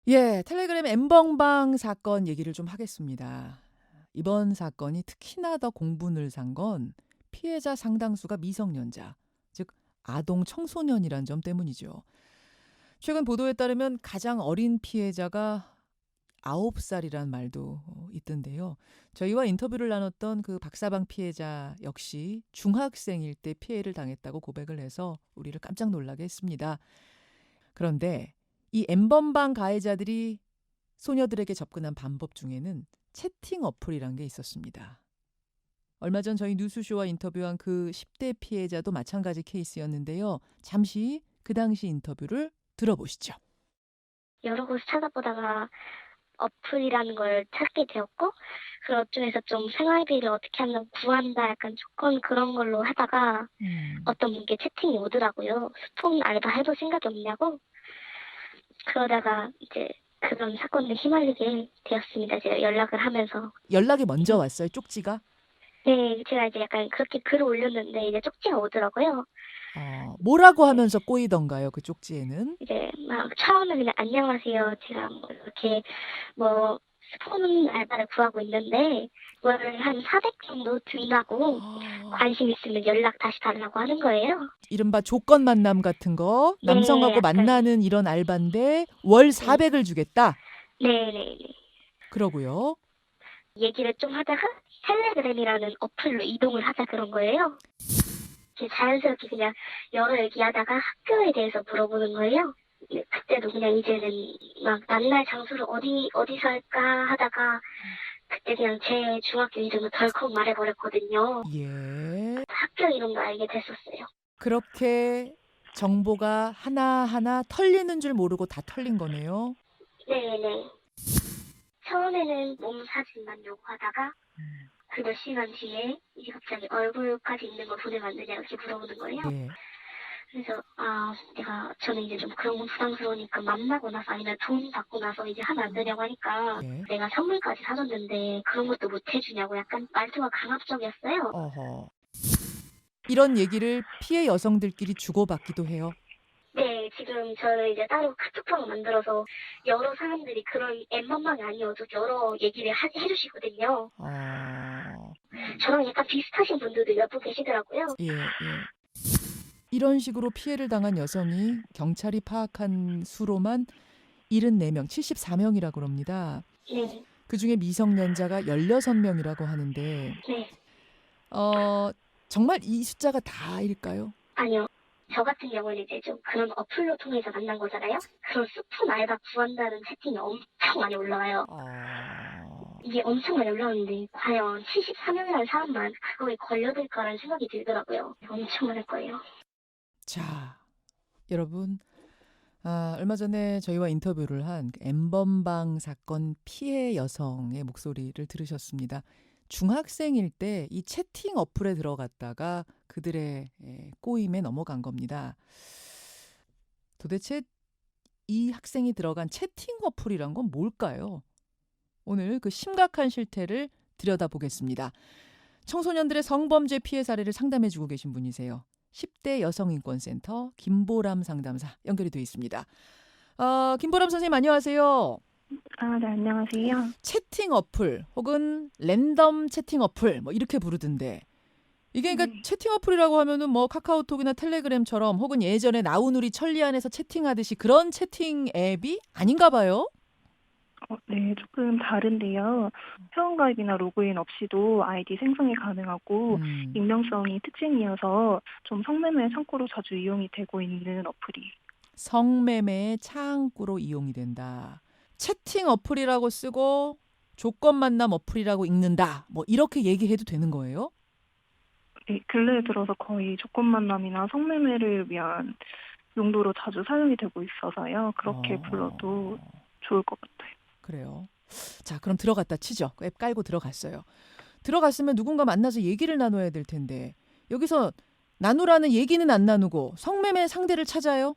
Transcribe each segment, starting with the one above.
예, 텔레그램 엠번방 사건 얘기를 좀 하겠습니다. 이번 사건이 특히나 더 공분을 산 건 피해자 상당수가 미성년자, 즉 아동 청소년이란 점 때문이죠. 최근 보도에 따르면 가장 어린 피해자가 9살이란 말도 있던데요. 저희와 인터뷰를 나눴던 그 박사방 피해자 역시 중학생일 때 피해를 당했다고 고백을 해서 우리를 깜짝 놀라게 했습니다. 그런데 이 엠번방 가해자들이 소녀들에게 접근한 방법 중에는 채팅 어플이란 게 있었습니다. 얼마 전 저희 뉴스쇼와 인터뷰한 그 10대 피해자도 마찬가지 케이스였는데요. 잠시 그 당시 인터뷰를 들어보시죠. 여러 곳을 찾아보다가 어플이라는 걸 찾게 되었고, 그 어중에서 좀 생활비를 어떻게 하면 구한다 약간 조건 그런 걸로 하다가 어떤 분께 채팅이 오더라고요. 스폰 알바 해볼 생각이 없냐고. 그러다가 이제 그런 사건에 휘말리게 되었습니다. 제가 연락을 하면서. 연락이 먼저 왔어요, 쪽지가? 네, 제가 이제 약간 그렇게 글을 올렸는데 이제 쪽지가 오더라고요. 뭐라고 하면서 꼬이던가요, 그 쪽지에는? 이제 막 처음에 그냥 안녕하세요. 제가 뭐 이렇게 뭐 스폰 알바를 구하고 있는데 월 한 400 정도 든다고 관심 있으면 연락 다시 달라고 하는 거예요. 이른바 조건 만남 같은 거, 네, 남성하고 약간 만나는 이런 알바인데 월 400을 주겠다? 네네네. 그러고요. 얘기를 좀 하다가 텔레그램이라는 어플로 이동을 하자 그런 거예요. 이렇게 자연스럽게 그냥 여러 얘기하다가 학교에 대해서 물어보는 거예요. 근데 그때도 그냥 이제는 막 만날 장소를 어디서 할까 하다가 그때 그냥 제 중학교 이름을 덜컥 말해버렸거든요. 예. 학교 이름도 알게 됐었어요. 그렇게 정보가 하나하나 털리는 줄 모르고 다 털린 거네요. 네네. 처음에는 몸 사진만 요구하다가 그 몇 시간 뒤에 이제 갑자기 얼굴까지 있는 걸 보내봤느냐 이렇게 물어보는 거예요. 예. 그래서 저는 이제 좀 그런 건 부담스러우니까 만나고 나서 아니면 돈 받고 나서 이제 하면 안 되냐고 하니까 예. 내가 선물까지 사줬는데 그런 것도 못 해주냐고 약간 말투가 강압적이었어요. 어허. 이런 얘기를 피해 여성들끼리 주고받기도 해요. 네, 지금 저는 이제 따로 카톡방을 만들어서 여러 사람들이 그런 엠번방이 아니어도 여러 얘기를 해주시거든요. 저랑 약간 비슷하신 분들도 몇 분 계시더라고요. 예, 예. 이런 식으로 피해를 당한 여성이 경찰이 파악한 수로만 74명, 74명이라고 그럽니다. 네, 그중에 미성년자가 16명이라고 하는데 네. 정말 이 숫자가 다일까요? 아니요. 저 같은 경우는 이제 좀 그런 어플로 통해서 만난 거잖아요. 그런 스폰 알바 구한다는 채팅이 엄청 많이 올라와요. 이게 엄청 많이 올라오는데 과연 74명이라는 사람만 그거에 걸려들까라는 생각이 들더라고요. 엄청 많을 거예요. 자, 여러분, 얼마 전에 저희와 인터뷰를 한 엠번방 사건 피해 여성의 목소리를 들으셨습니다. 중학생일 때 이 채팅 어플에 들어갔다가 그들의 꼬임에 넘어간 겁니다. 도대체 이 학생이 들어간 채팅 어플이란 건 뭘까요? 오늘 그 심각한 실태를 들여다보겠습니다. 청소년들의 성범죄 피해 사례를 상담해주고 계신 분이세요. 10대 여성인권센터 김보람 상담사 연결이 되어 있습니다. 김보람 선생님 안녕하세요. 네, 안녕하세요. 채팅 어플 혹은 랜덤 채팅 어플 뭐 이렇게 부르던데 이게 그러니까 네. 채팅 어플이라고 하면은 뭐 카카오톡이나 텔레그램처럼 혹은 예전에 나우누리 천리안에서 채팅하듯이 그런 채팅 앱이 아닌가 봐요. 네, 조금 다른데요. 회원가입이나 로그인 없이도 아이디 생성이 가능하고 익명성이 특징이어서 좀 성매매 창구로 자주 이용이 되고 있는 어플이에요. 성매매의 창구로 이용이 된다. 채팅 어플이라고 쓰고 조건 만남 어플이라고 읽는다. 뭐 이렇게 얘기해도 되는 거예요? 네, 근래에 들어서 거의 조건 만남이나 성매매를 위한 용도로 자주 사용이 되고 있어서요. 그렇게 불러도 좋을 것 같아요. 그래요. 자, 그럼 들어갔다 치죠. 앱 깔고 들어갔어요. 들어갔으면 누군가 만나서 얘기를 나눠야 될 텐데 여기서 나누라는 얘기는 안 나누고 성매매 상대를 찾아요?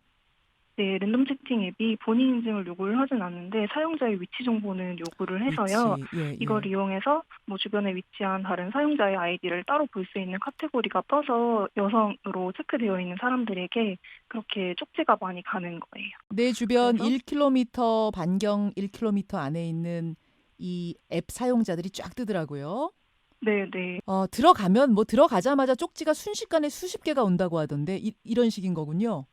네, 랜덤 채팅 앱이 본인 인증을 요구를 하진 않는데 사용자의 위치 정보는 요구를 해서요. 위치. 예, 이걸 예. 이용해서 뭐 주변에 위치한 다른 사용자의 아이디를 따로 볼 수 있는 카테고리가 떠서 여성으로 체크되어 있는 사람들에게 그렇게 쪽지가 많이 가는 거예요. 내 주변 그래서 1km 반경 1km 안에 있는 이 앱 사용자들이 쫙 뜨더라고요. 네, 네. 들어가면 뭐 들어가자마자 쪽지가 순식간에 수십 개가 온다고 하던데 이런 식인 거군요.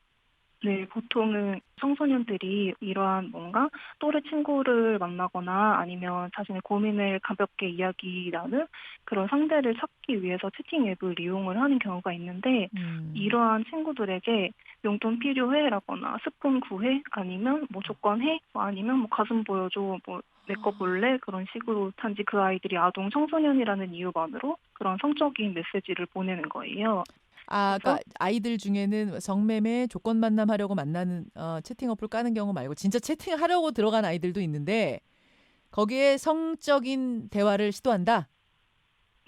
네, 보통은 청소년들이 이러한 뭔가 또래 친구를 만나거나 아니면 자신의 고민을 가볍게 이야기 나눌 그런 상대를 찾기 위해서 채팅 앱을 이용을 하는 경우가 있는데 이러한 친구들에게 용돈 필요해라거나 스폰 구해 아니면 뭐 조건해 뭐 아니면 뭐 가슴 보여줘 뭐 내 거 볼래 그런 식으로 단지 그 아이들이 아동 청소년이라는 이유만으로 그런 성적인 메시지를 보내는 거예요. 그래서 그러니까 아이들 중에는 성매매 조건 만남하려고 만나는 채팅 어플 까는 경우 말고 진짜 채팅하려고 들어간 아이들도 있는데 거기에 성적인 대화를 시도한다.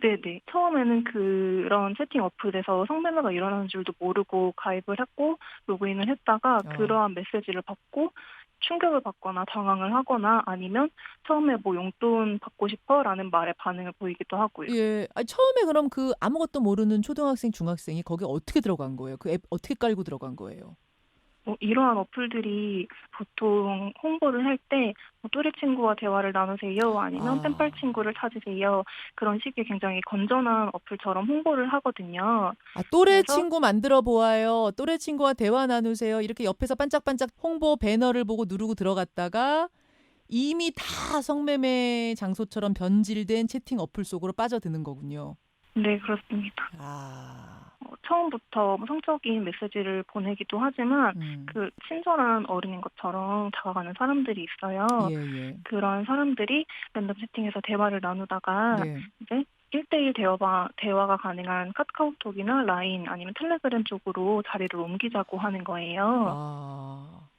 네네. 처음에는 그런 채팅 어플에서 성매매가 일어나는 줄도 모르고 가입을 했고 로그인을 했다가 어. 그러한 메시지를 받고 충격을 받거나 당황을 하거나 아니면 처음에 뭐 용돈 받고 싶어라는 말에 반응을 보이기도 하고요. 예. 처음에 그럼 그 아무것도 모르는 초등학생, 중학생이 거기에 어떻게 들어간 거예요? 그 앱 어떻게 깔고 들어간 거예요? 이러한 어플들이 보통 홍보를 할 때 또래 친구와 대화를 나누세요 아니면 pen 아. 친구를 찾으세요 그런 식의 굉장히 건전한 어플처럼 홍보를 하거든요. 또래 그래서 친구 만들어 보아요. 또래 친구와 대화 나누세요. 이렇게 옆에서 반짝반짝 홍보 배너를 보고 누르고 들어갔다가 이미 다 성매매 장소처럼 변질된 채팅 어플 속으로 빠져드는 거군요. 네, 그렇습니다. 아. 처음부터 뭐 성적인 메시지를 보내기도 하지만 음. 그 친절한 어른인 것처럼 다가가는 사람들이 있어요. 예예. 그런 사람들이 랜덤 채팅에서 대화를 나누다가 네. 이제 1대1 대화가 가능한 카카오톡이나 라인 아니면 텔레그램 쪽으로 자리를 옮기자고 하는 거예요. 아.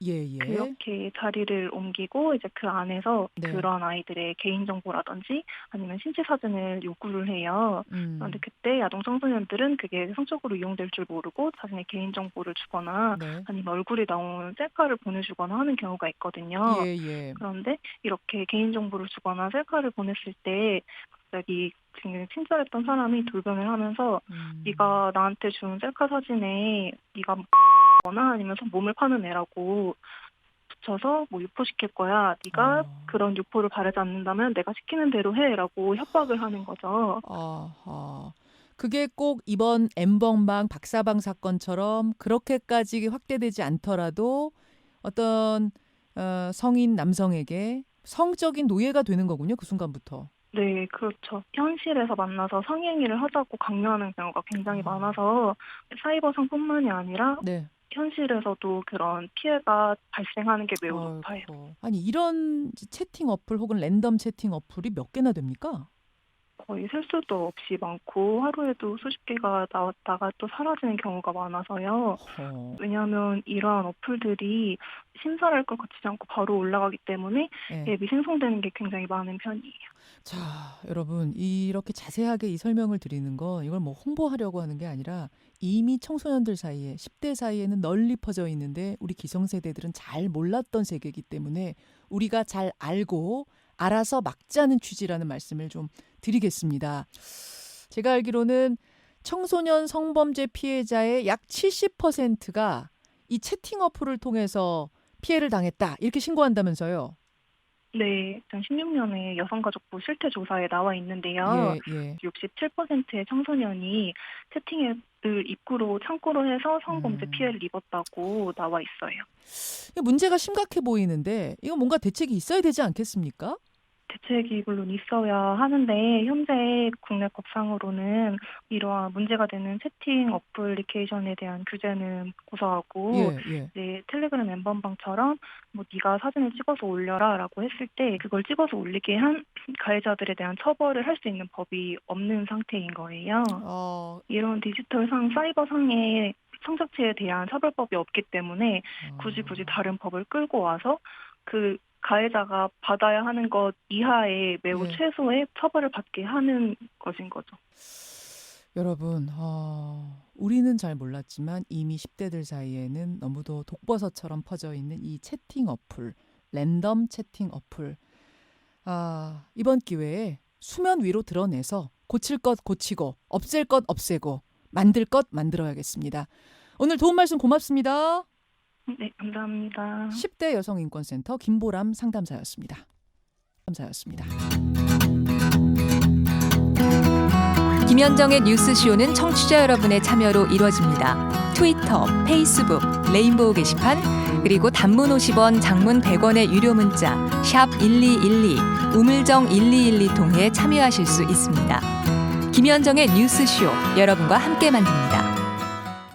예예. 그렇게 자리를 옮기고 이제 그 안에서 네. 그런 아이들의 개인정보라든지 아니면 신체 사진을 요구를 해요. 그런데 음. 그때 아동 청소년들은 그게 성적으로 이용될 줄 모르고 자신의 개인정보를 주거나 네. 아니면 얼굴이 나온 셀카를 보내주거나 하는 경우가 있거든요. 예예. 그런데 이렇게 개인정보를 주거나 셀카를 보냈을 때 갑자기 굉장히 친절했던 사람이 돌변을 하면서 음. 네가 나한테 준 셀카 사진에 네가 거나 아니면 몸을 파는 애라고 붙여서 뭐 유포시킬 거야. 네가 어. 그런 유포를 바라지 않는다면 내가 시키는 대로 해라고 협박을 하는 거죠. 아하. 그게 꼭 이번 엠번방 박사방 사건처럼 그렇게까지 확대되지 않더라도 어떤 성인 남성에게 성적인 노예가 되는 거군요. 그 순간부터. 네, 그렇죠. 현실에서 만나서 성행위를 하자고 강요하는 경우가 굉장히 아. 많아서 사이버상뿐만이 아니라 네. 현실에서도 그런 피해가 발생하는 게 매우 높아요. 아이고. 아니 이런 채팅 어플 혹은 랜덤 채팅 어플이 몇 개나 됩니까? 거의 셀 수도 없이 많고 하루에도 수십 개가 나왔다가 또 사라지는 경우가 많아서요. 허. 왜냐하면 이러한 어플들이 심사를 할 걸 거치지 않고 바로 올라가기 때문에 예. 앱이 생성되는 게 굉장히 많은 편이에요. 자, 여러분 이렇게 자세하게 이 설명을 드리는 건 이걸 뭐 홍보하려고 하는 게 아니라 이미 청소년들 사이에 10대 사이에는 널리 퍼져 있는데 우리 기성세대들은 잘 몰랐던 세계이기 때문에 우리가 잘 알고 알아서 막자는 취지라는 말씀을 좀 드리겠습니다. 제가 알기로는 청소년 성범죄 피해자의 약 70%가 이 채팅 어플을 통해서 피해를 당했다. 이렇게 신고한다면서요. 네, 2016년에 여성가족부 실태조사에 나와 있는데요. 예, 예. 67%의 청소년이 채팅앱을 입구로 창구로 해서 성범죄 음. 피해를 입었다고 나와 있어요. 이게 문제가 심각해 보이는데 이거 뭔가 대책이 있어야 되지 않겠습니까? 대책이 물론 있어야 하는데 현재 국내 법상으로는 이러한 문제가 되는 채팅 어플리케이션에 대한 규제는 고사하고 예, 예. 이제 텔레그램 엠번방처럼 뭐 네가 사진을 찍어서 올려라라고 했을 때 그걸 찍어서 올리게 한 가해자들에 대한 처벌을 할 수 있는 법이 없는 상태인 거예요. 어, 이런 디지털상 사이버상의 성적죄에 대한 처벌법이 없기 때문에 굳이 어, 다른 법을 끌고 와서 그 가해자가 받아야 하는 것 이하의 매우 예. 최소의 처벌을 받게 하는 것인 거죠. 여러분, 우리는 잘 몰랐지만 이미 10대들 사이에는 너무도 독버섯처럼 퍼져 있는 이 채팅 어플, 랜덤 채팅 어플. 이번 기회에 수면 위로 드러내서 고칠 것 고치고, 없앨 것 없애고, 만들 것 만들어야겠습니다. 오늘 도움 말씀 고맙습니다. 네, 감사합니다. 10대 여성인권센터 김보람 상담사였습니다. 김현정의 뉴스쇼는 청취자 여러분의 참여로 이루어집니다. 트위터, 페이스북, 레인보우 게시판, 그리고 단문 50원, 장문 100원의 유료 문자 샵 1212, 우물정 1212 통해 참여하실 수 있습니다. 김현정의 뉴스쇼, 여러분과 함께 만듭니다.